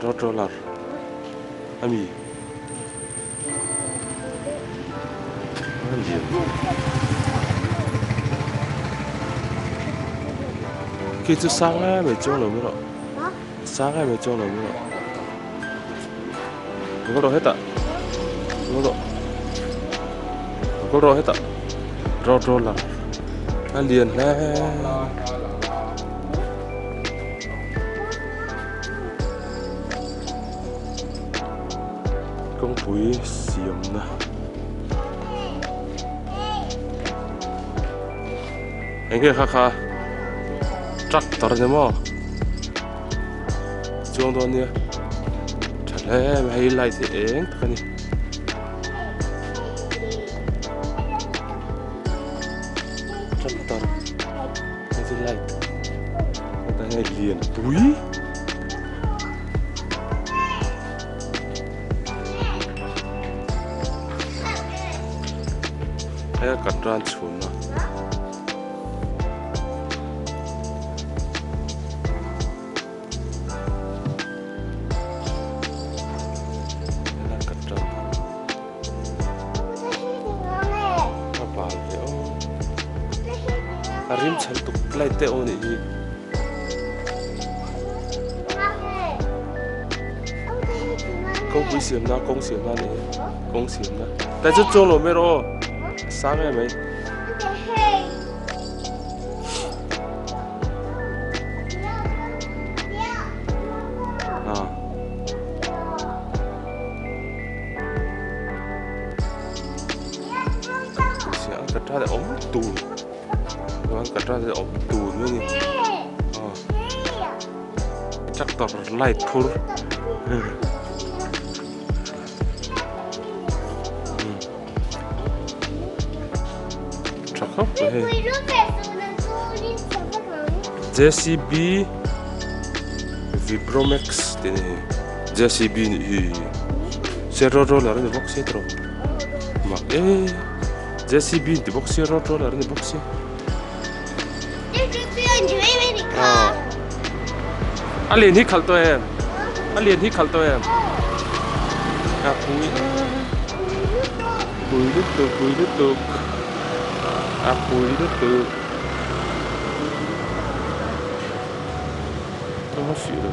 Rotolar. Ami. Alien. Khi chú sáng á, mày trông là mới đó. Sáng á, mày trông là mới đó. Có đồ hết ạ. Có đồ hết ạ. Rotolar. Alien nè. Kawngpui siamna. Anh kia kha tractor này mà chuông đó nè thật là hay lại thì anh cái này tractor hay thì lại cái này liền túi hay cắt ra chuồn mà rim chân tục lại tệ ôn này Kawngpui siamna này công siamna tại chỗ trông lo mấy rồi sáng ngày mấy cắt ra để ống tùn cắt ra để ống tùn nữa nhỉ chắc tao lại thua chắc không vậy JCB Vibromax thế này JCB này xe rô là nó bóc xe rồi mà JCB thì bóc xe rô là nó bóc xe alien hít khẩu tôi em alien hít khẩu tôi em bùi đứt tục bùi đứt tục không có sự được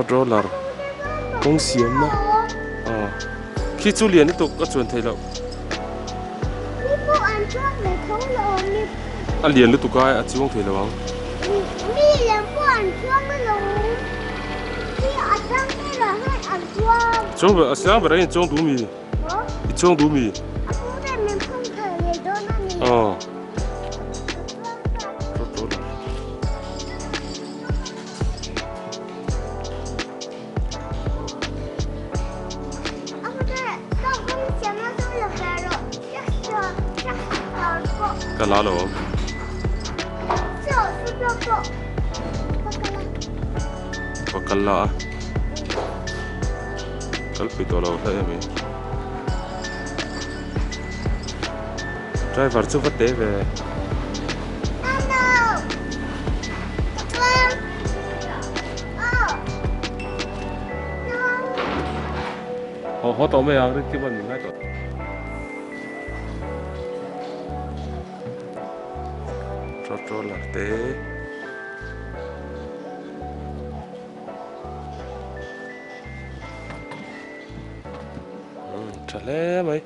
rô là công siamna khi chú liền tục có chuẩn thầy lậu liền lúc tục cái chú không thầy lậu không chú vừa sáng vừa đấy chú đủ mì chú đủ mì cái lá lawm cái lá cái bị to lâu thế em driver chú phát tế về họ tao mấy hàng thì mình ngay rồi trâu là té chả lẽ mấy